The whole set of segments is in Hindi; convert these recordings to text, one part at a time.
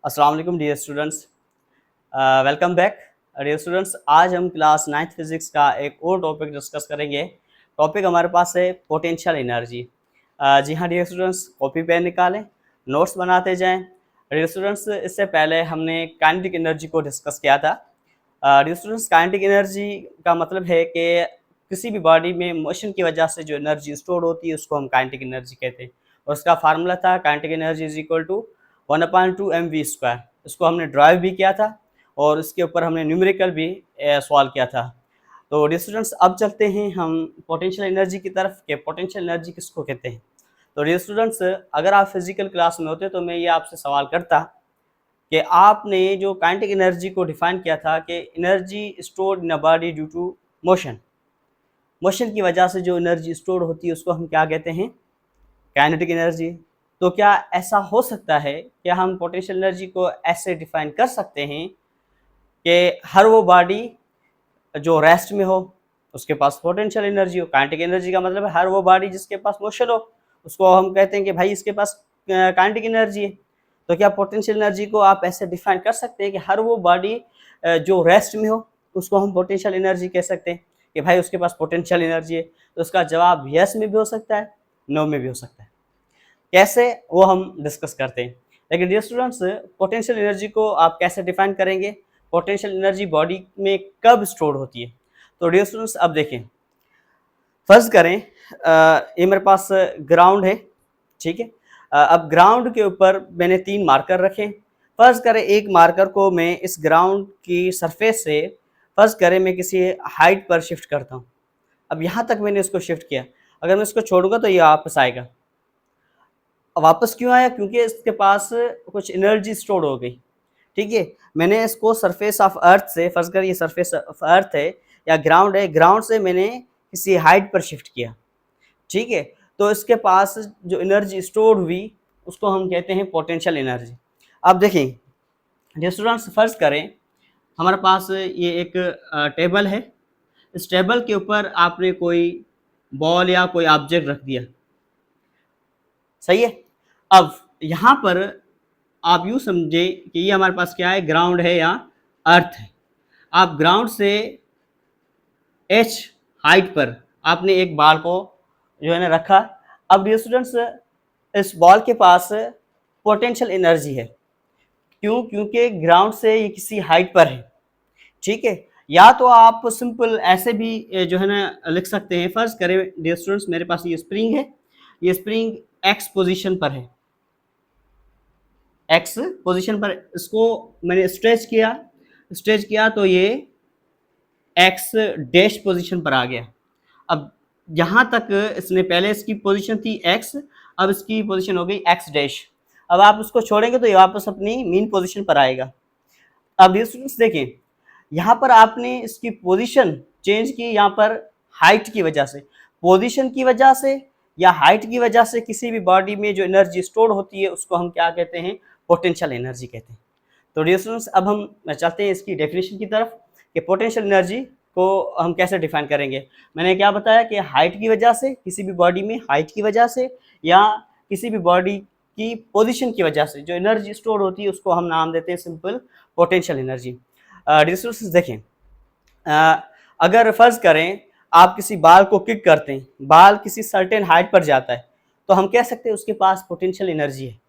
अस्सलाम वालेकुम dear students, welcome back. Dear students, आज हम क्लास 9th फिज़िक्स का एक और टॉपिक डिस्कस करेंगे। टॉपिक हमारे पास है पोटेंशियल एनर्जी। जी हाँ डियर स्टूडेंट्स, कॉपी पेन निकालें, नोट्स बनाते जाएं। डियर स्टूडेंट्स, इससे पहले हमने काइनेटिक एनर्जी को डिस्कस किया था। डियर स्टूडेंट्स, काइनेटिक एनर्जी का मतलब है कि किसी भी बॉडी में मोशन की वजह से जो एनर्जी स्टोर होती है उसको हम काइनेटिक एनर्जी कहते हैं। और उसका फार्मूला था kinetic energy is equal to 1/2 mv²। इसको हमने ड्राइव भी किया था और इसके ऊपर हमने न्यूमेरिकल भी सॉल्व किया था। तो डियर स्टूडेंट्स, अब चलते हैं हम पोटेंशियल एनर्जी की तरफ कि पोटेंशियल एनर्जी किसको कहते हैं। तो डियर स्टूडेंट्स, अगर आप फिजिकल क्लास में होते तो मैं ये आपसे सवाल करता कि आपने जो काइनेटिक एनर्जी को डिफाइन किया था कि energy stored in a body due to motion. Motion की वजह से जो एनर्जी स्टोर होती है उसको हम क्या कहते हैं? Kinetic energy. तो क्या ऐसा हो सकता है कि हम पोटेंशियल एनर्जी को ऐसे डिफाइन कर सकते हैं कि हर वो बॉडी जो रेस्ट में हो उसके पास पोटेंशियल एनर्जी हो? काइनेटिक एनर्जी का मतलब है हर वो बॉडी जिसके पास मोशन हो उसको हम कहते हैं कि भाई इसके पास काइनेटिक एनर्जी है। तो क्या पोटेंशियल एनर्जी को आप ऐसे डिफाइन कर सकते हैं कि हर वो बॉडी जो रेस्ट में हो उसको हम पोटेंशियल एनर्जी कह सकते हैं कि भाई उसके पास पोटेंशियल एनर्जी है? तो उसका जवाब यस में भी हो सकता है, नो में भी हो सकता है। कैसे, वो हम डिस्कस करते हैं। लेकिन डियर स्टूडेंट्स, पोटेंशियल एनर्जी को आप कैसे डिफाइन करेंगे? पोटेंशियल एनर्जी बॉडी में कब स्टोर होती है? तो डियर स्टूडेंट्स, अब देखें, फर्ज करें ये मेरे पास ग्राउंड है, ठीक है। अब ग्राउंड के ऊपर मैंने 3 मार्कर रखे। फर्ज करें एक मार्कर को मैं इस ग्राउंड की सरफेस से फर्ज करें मैं किसी हाइट पर शिफ्ट करता हूँ। अब यहाँ तक मैंने इसको शिफ्ट किया, अगर मैं इसको छोड़ूंगा तो ये वापस आएगा। वापस क्यों आया? क्योंकि इसके पास कुछ एनर्जी स्टोर हो गई, ठीक है। मैंने इसको सरफेस ऑफ अर्थ से, फर्ज कर ये सरफेस ऑफ अर्थ है या ग्राउंड है, ग्राउंड से मैंने किसी हाइट पर शिफ्ट किया, ठीक है। तो इसके पास जो एनर्जी स्टोर हुई उसको हम कहते हैं पोटेंशियल एनर्जी। अब देखें डियर स्टूडेंट्स, फर्ज करें हमारे पास ये एक टेबल है। इस टेबल के ऊपर आपने कोई बॉल या कोई ऑब्जेक्ट रख दिया, सही है। अब यहाँ पर आप यूँ समझे कि ये हमारे पास क्या है, ग्राउंड है या अर्थ है। आप ग्राउंड से एच हाइट पर आपने एक बॉल को जो है ना रखा। अब डियर स्टूडेंट्स, इस बॉल के पास पोटेंशियल एनर्जी है। क्यों? क्योंकि ग्राउंड से ये किसी हाइट पर है, ठीक है। या तो आप सिंपल ऐसे भी जो है ना लिख सकते हैं। फर्ज करें डियर स्टूडेंट्स, मेरे पास ये स्प्रिंग है, ये स्प्रिंग एक्स पोजीशन पर है, एक्स पोजीशन पर इसको मैंने स्ट्रेच किया तो ये एक्स डैश पोजीशन पर आ गया। अब यहाँ तक इसने पहले इसकी पोजीशन थी एक्स, अब इसकी पोजीशन हो गई एक्स डैश। अब आप उसको छोड़ेंगे तो ये वापस अपनी मीन पोजीशन पर आएगा। अब ये स्टूडेंट्स देखें, यहाँ पर आपने इसकी पोजीशन चेंज की, यहाँ पर हाइट की वजह से, पोजीशन की वजह से या हाइट की वजह से किसी भी बॉडी में जो एनर्जी स्टोर होती है उसको हम क्या कहते हैं? पोटेंशियल एनर्जी कहते हैं। तो डियर स्टूडेंट्स, अब हम चलते हैं इसकी डेफिनेशन की तरफ कि पोटेंशियल एनर्जी को हम कैसे डिफाइन करेंगे। मैंने क्या बताया कि हाइट की वजह से, किसी भी बॉडी में हाइट की वजह से या किसी भी बॉडी की पोजीशन की वजह से जो एनर्जी स्टोर होती है उसको हम नाम देते हैं simple potential energy. Dear students देखें, अगर फर्ज करें आप किसी बाल को किक करते हैं, बाल किसी सर्टेन हाइट पर जाता है, तो हम कह सकते हैं उसके पास पोटेंशियल एनर्जी है।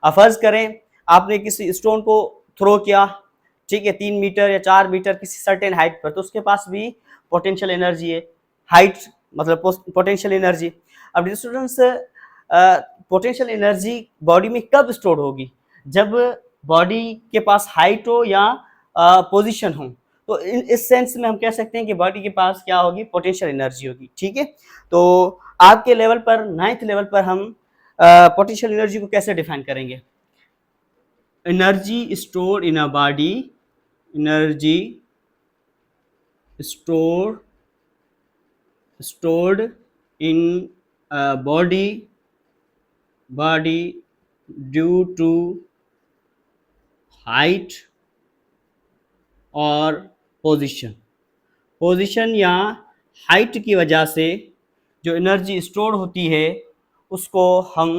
अब फर्ज करें आपने किसी स्टोन को थ्रो किया, ठीक है, 3 मीटर या 4 मीटर किसी सर्टेन हाइट पर, तो उसके पास भी पोटेंशियल एनर्जी है। हाइट मतलब पोटेंशियल एनर्जी। अब स्टूडेंट्स, पोटेंशियल एनर्जी बॉडी में कब स्टोर होगी? जब बॉडी के पास हाइट हो या पोजीशन हो। तो इस सेंस में हम कह सकते हैं कि बॉडी के पास क्या होगी? पोटेंशियल एनर्जी होगी, ठीक है। तो आपके लेवल पर, 9th लेवल पर हम पोटेंशियल एनर्जी को कैसे डिफाइन करेंगे? Energy store in a body, energy stored in a body due to height और पोजीशन या हाइट की वजह से जो एनर्जी स्टोर होती है उसको हम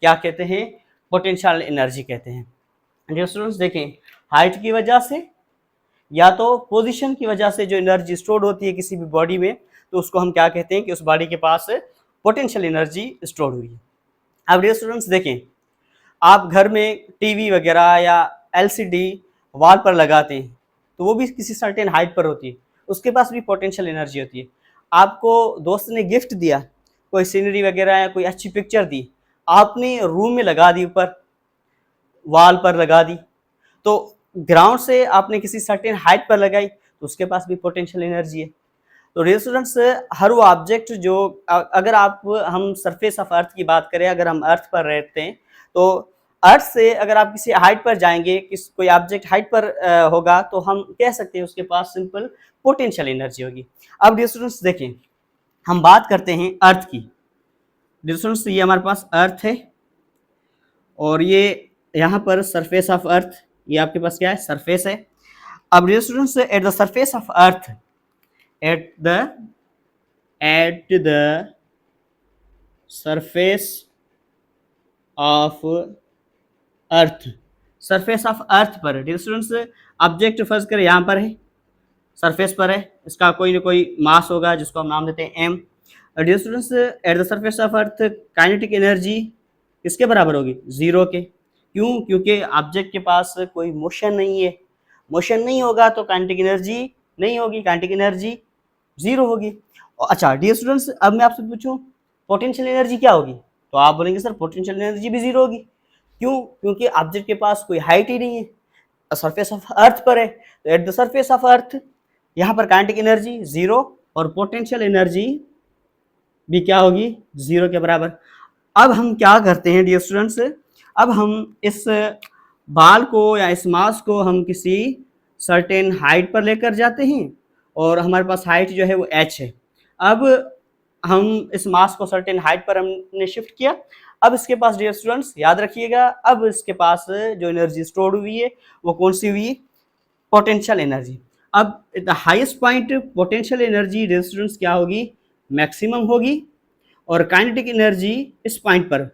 क्या कहते हैं? पोटेंशियल एनर्जी कहते हैं। डियर स्टूडेंट्स देखें, हाइट की वजह से या तो पोजीशन की वजह से जो एनर्जी स्टोर होती है किसी भी बॉडी में, तो उसको हम क्या कहते हैं कि उस बॉडी के पास पोटेंशियल एनर्जी स्टोर हुई है। अब डियर स्टूडेंट्स देखें, आप घर में टीवी वगैरह या एलसीडी वॉल पर लगाते हैं तो वो भी किसी सर्टेन हाइट पर होती है, उसके पास भी पोटेंशियल एनर्जी होती है। आपको दोस्त ने गिफ्ट दिया, कोई सीनरी वगैरह या कोई अच्छी पिक्चर दी, आपने रूम में लगा दी, ऊपर वॉल पर लगा दी, तो ग्राउंड से आपने किसी सर्टेन हाइट पर लगाई तो उसके पास भी पोटेंशियल एनर्जी है। तो डियर स्टूडेंट्स, हर वो ऑब्जेक्ट जो अगर आप हम सरफेस ऑफ अर्थ की बात करें, अगर हम अर्थ पर रहते हैं तो अर्थ से अगर आप किसी हाइट पर जाएंगे, कोई ऑब्जेक्ट हाइट पर होगा तो हम कह सकते हैं उसके पास सिंपल पोटेंशियल एनर्जी होगी। अब डियर स्टूडेंट्स देखें, हम बात करते हैं अर्थ की। डियर स्टूडेंट्स, ये हमारे पास अर्थ है और ये यहाँ पर सरफेस ऑफ अर्थ, ये आपके पास क्या है, सरफेस है। अब dear students, at the surface of earth, at the surface of earth, surface of earth पर डियर स्टूडेंट्स, ऑब्जेक्ट फर्ज करें यहाँ पर है, सरफेस पर है, इसका कोई ना कोई मास होगा जिसको हम नाम देते हैं m। Dear students, at the surface of earth kinetic energy किसके बराबर होगी, जीरो के। क्यों? क्योंकि ऑब्जेक्ट के पास कोई मोशन नहीं है, मोशन नहीं होगा तो काइनेटिक एनर्जी नहीं होगी, काइनेटिक एनर्जी जीरो होगी। अच्छा डियर स्टूडेंट्स, अब मैं आपसे पूछूं पोटेंशियल एनर्जी क्या होगी, तो आप बोलेंगे सर पोटेंशियल एनर्जी भी जीरो होगी। क्यों? क्योंकि ऑब्जेक्ट के पास कोई हाइट ही नहीं है, सरफेस ऑफ अर्थ पर है, तो एट द सरफेस ऑफ अर्थ यहाँ पर काइनेटिक एनर्जी जीरो और पोटेंशियल एनर्जी भी क्या होगी, जीरो के बराबर। अब हम क्या करते हैं डियर स्टूडेंट्स, अब हम इस बाल को या इस मास को हम किसी सर्टेन हाइट पर लेकर जाते हैं और हमारे पास हाइट जो है वो h है। अब हम इस मास को सर्टेन हाइट पर हमने शिफ्ट किया, अब इसके पास डियर स्टूडेंट्स याद रखिएगा, अब इसके पास जो एनर्जी स्टोर हुई है वो कौन सी हुई, पोटेंशियल एनर्जी। अब the highest point potential energy dear students क्या होगी, मैक्सिमम होगी, और काइनेटिक एनर्जी इस पॉइंट पर,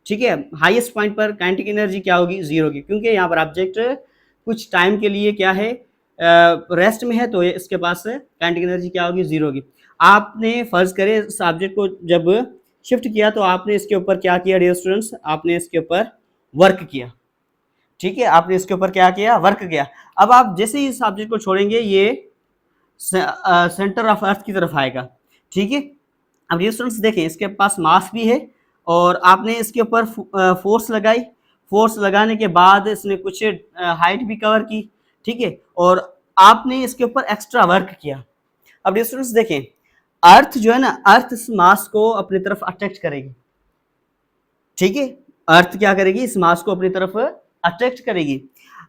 ठीक है, हाईएस्ट पॉइंट पर काइनेटिक एनर्जी क्या होगी, जीरो की, क्योंकि यहाँ पर ऑब्जेक्ट कुछ टाइम के लिए क्या है, रेस्ट में है, तो इसके पास काइनेटिक एनर्जी क्या होगी, जीरो होगी। आपने फर्ज करे इस ऑब्जेक्ट को जब शिफ्ट किया तो आपने इसके ऊपर क्या किया डियर स्टूडेंट्स, आपने इसके ऊपर वर्क किया, ठीक है, आपने इसके ऊपर क्या किया, वर्क किया। अब आप जैसे ही इस ऑब्जेक्ट को छोड़ेंगे ये सेंटर ऑफ अर्थ की तरफ आएगा, ठीक है। अब डियर स्टूडेंट्स देखें, इसके पास मास भी है और आपने इसके ऊपर फोर्स लगाई, फोर्स लगाने के बाद इसने कुछ हाइट भी कवर की, ठीक है, और आपने इसके ऊपर एक्स्ट्रा वर्क किया। अब डियर स्टूडेंट्स देखें, अर्थ जो है ना, अर्थ इस मास को अपनी तरफ अट्रैक्ट करेगी, ठीक है, अर्थ क्या करेगी, इस मास को अपनी तरफ अट्रैक्ट करेगी।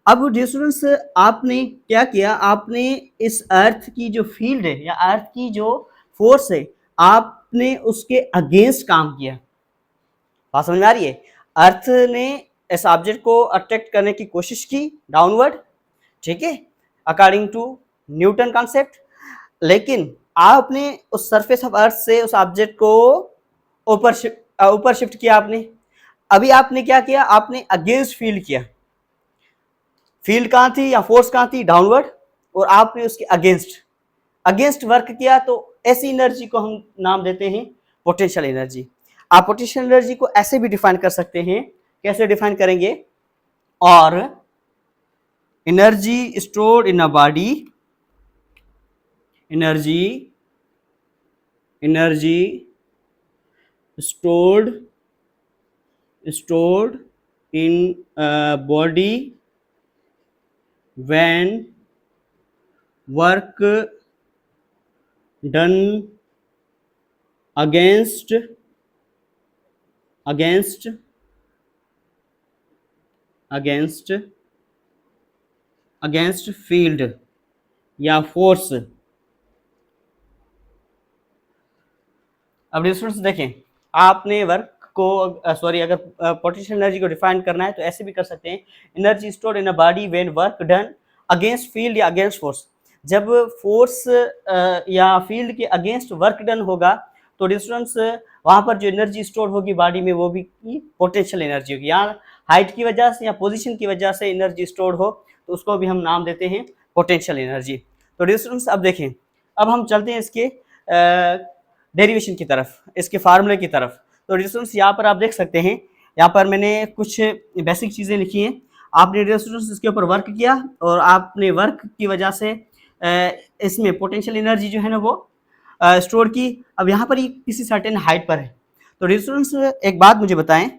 अब डियर स्टूडेंट्स आपने क्या किया, आपने इस अर्थ की जो फील्ड है या अर्थ की जो फोर्स है आपने उसके अगेंस्ट काम किया। बात समझ में आ रही है, अर्थ ने इस ऑब्जेक्ट को अट्रैक्ट करने की कोशिश की डाउनवर्ड, ठीक है, अकॉर्डिंग टू न्यूटन कॉन्सेप्ट, लेकिन आपने उस सरफेस ऑफ अर्थ से उस ऑब्जेक्ट को ऊपर शिफ्ट किया आपने। अभी आपने क्या किया, आपने अगेंस्ट फील्ड किया, फील्ड कहाँ थी या फोर्स कहाँ थी, डाउनवर्ड, और आपने उसके अगेंस्ट वर्क किया, तो ऐसी एनर्जी को हम नाम देते हैं पोटेंशियल एनर्जी। आप पोटेंशियल एनर्जी को ऐसे भी डिफाइन कर सकते हैं, कैसे डिफाइन करेंगे, और energy stored in a body, energy stored in a body when work done against field या फोर्स। अब स्टूडेंट्स देखें, आपने वर्क को अगर पोटेंशियल एनर्जी को डिफाइन करना है तो ऐसे भी कर सकते हैं, energy stored in a body when work done against field या अगेंस्ट फोर्स। जब फोर्स या फील्ड के अगेंस्ट वर्क डन होगा तो स्टूडेंट्स वहाँ पर जो एनर्जी स्टोर होगी बॉडी में वो भी पोटेंशियल एनर्जी होगी। यहाँ हाइट की वजह से या पोजीशन की वजह से एनर्जी स्टोर हो तो उसको भी हम नाम देते हैं पोटेंशियल एनर्जी। तो डियर स्टूडेंट्स अब देखें, अब हम चलते हैं इसके डेरिवेशन की तरफ, इसके फार्मूले की तरफ। तो डियर स्टूडेंट्स यहाँ पर आप देख सकते हैं, यहाँ पर मैंने कुछ बेसिक चीज़ें लिखी हैं। आपने डियर स्टूडेंट्स इसके ऊपर वर्क किया और आपने वर्क की वजह से इसमें पोटेंशियल एनर्जी जो है ना वो स्टोर की। अब यहाँ पर ये किसी सर्टेन हाइट पर है। तो डियर स्टूडेंट्स एक बात मुझे बताएं,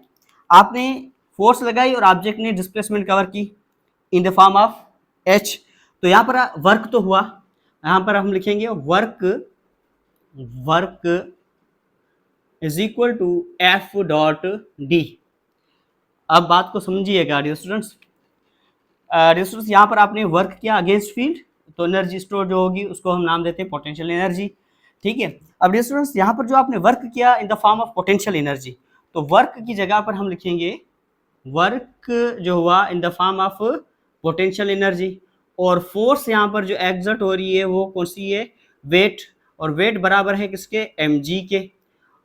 आपने फोर्स लगाई और ऑब्जेक्ट ने डिस्प्लेसमेंट कवर की in the form of H. तो यहाँ पर वर्क तो हुआ, यहाँ पर हम लिखेंगे work is equal to F dot D. अब बात को समझिएगा डियर स्टूडेंट्स। यहाँ पर आपने वर्क किया अगेंस्ट फील्ड, तो एनर्जी स्टोर जो होगी उसको हम नाम देते हैं पोटेंशियल एनर्जी। ठीक है, अब डियर स्टूडेंट्स यहाँ पर जो आपने वर्क किया in the form of potential energy, तो वर्क की जगह पर हम लिखेंगे वर्क जो हुआ in the form of potential energy. और फोर्स यहाँ पर जो एग्जर्ट हो रही है वो कौन सी है, वेट, और वेट बराबर है किसके, mg के।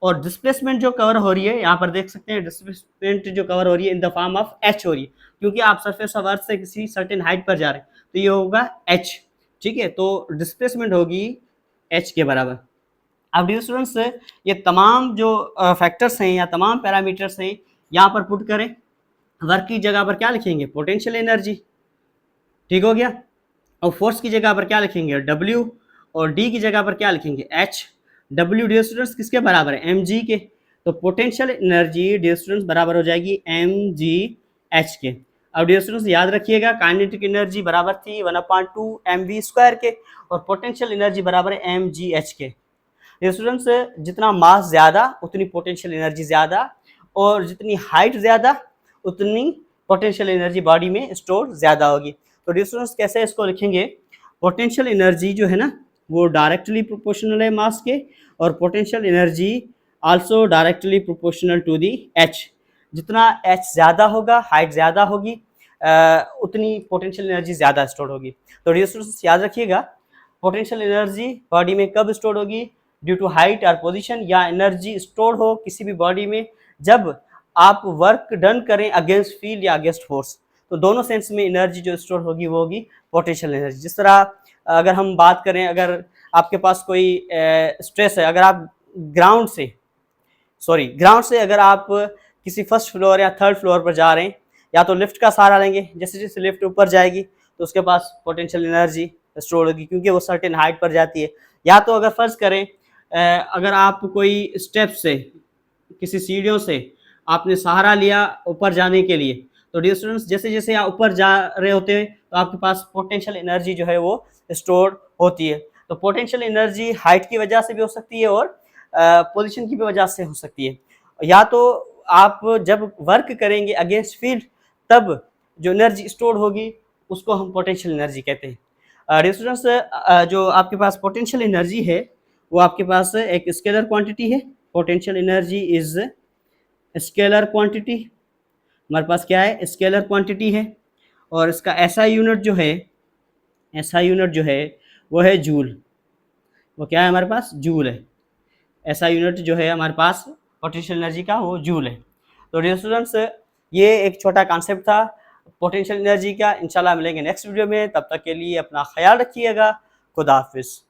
और डिस्प्लेसमेंट जो कवर हो रही है, यहाँ पर देख सकते हैं डिस्प्लेसमेंट जो कवर हो रही है in the form of h हो रही है, क्योंकि आप सरफेस ऑफ अर्थ से किसी सर्टेन हाइट पर जा रहे हैं, तो ये होगा h। ठीक है, तो डिस्प्लेसमेंट होगी h के बराबर। अब डियर स्टूडेंट्स ये तमाम जो फैक्टर्स हैं या तमाम पैरामीटर्स हैं यहाँ पर पुट करें, वर्क की जगह पर क्या लिखेंगे, पोटेंशियल एनर्जी। ठीक हो गया, और फोर्स की जगह पर क्या लिखेंगे, W, और D की जगह पर क्या लिखेंगे, H। W डियर स्टूडेंट्स किसके बराबर है, mg के। तो पोटेंशियल एनर्जी डियर स्टूडेंट्स बराबर हो जाएगी mgh के। अब डियर स्टूडेंट्स याद रखिएगा, काइनेटिक एनर्जी बराबर थी 1/2 mv² के, और पोटेंशियल एनर्जी बराबर है mgh के। डियर स्टूडेंट्स जितना मास ज़्यादा उतनी पोटेंशियल एनर्जी ज़्यादा, और जितनी हाइट ज़्यादा उतनी पोटेंशियल एनर्जी बॉडी में स्टोर ज़्यादा होगी। तो डियर स्टूडेंट्स कैसे इसको लिखेंगे, पोटेंशियल एनर्जी जो है ना वो डायरेक्टली प्रोपोर्शनल है मास के, और potential energy also directly proportional to the H. जितना एच ज़्यादा होगा, हाइट ज़्यादा होगी, उतनी पोटेंशियल एनर्जी ज़्यादा स्टोर होगी। तो डियर स्टूडेंट्स याद रखिएगा, पोटेंशियल एनर्जी बॉडी में कब स्टोर होगी, ड्यू टू हाइट और पोजीशन, या एनर्जी स्टोर हो किसी भी बॉडी में जब आप वर्क डन करें अगेंस्ट फील्ड या अगेंस्ट फोर्स। तो दोनों सेंस में एनर्जी जो स्टोर होगी वो होगी पोटेंशियल एनर्जी। जिस तरह अगर हम बात करें, अगर आपके पास कोई स्ट्रेस है, अगर आप ग्राउंड से अगर आप किसी फर्स्ट फ्लोर या थर्ड फ्लोर पर जा रहे हैं, या तो लिफ्ट का सहारा लेंगे, जैसे जैसे लिफ्ट ऊपर जाएगी तो उसके पास पोटेंशियल एनर्जी स्टोर होगी क्योंकि वो सर्टेन हाइट पर जाती है। या तो अगर फर्ज करें अगर आप कोई स्टेप से, किसी सीढ़ियों से आपने सहारा लिया ऊपर जाने के लिए, तो डियर स्टूडेंट्स जैसे जैसे आप ऊपर जा रहे होते हैं तो आपके पास पोटेंशियल एनर्जी जो है वो स्टोर होती है। तो पोटेंशियल एनर्जी हाइट की वजह से भी हो सकती है और पोजीशन की भी वजह से हो सकती है। या तो आप जब वर्क करेंगे अगेंस्ट फील्ड तब जो एनर्जी स्टोर होगी उसको हम पोटेंशियल एनर्जी कहते हैं। डियर स्टूडेंट्स जो आपके पास पोटेंशियल एनर्जी है वो आपके पास एक स्केलर क्वांटिटी है। Potential energy is scalar quantity, हमारे पास क्या है, स्केलर क्वांटिटी है, और इसका एसआई यूनिट जो है वो है जूल। वो क्या है हमारे पास, जूल है। एसआई यूनिट जो है हमारे पास पोटेंशियल एनर्जी का वो जूल है। तो डियर स्टूडेंट्स ये एक छोटा कॉन्सेप्ट था पोटेंशियल एनर्जी का। इंशाल्लाह मिलेंगे नेक्स्ट वीडियो में, तब तक के लिए अपना ख्याल रखिएगा। खुदा हाफिज़।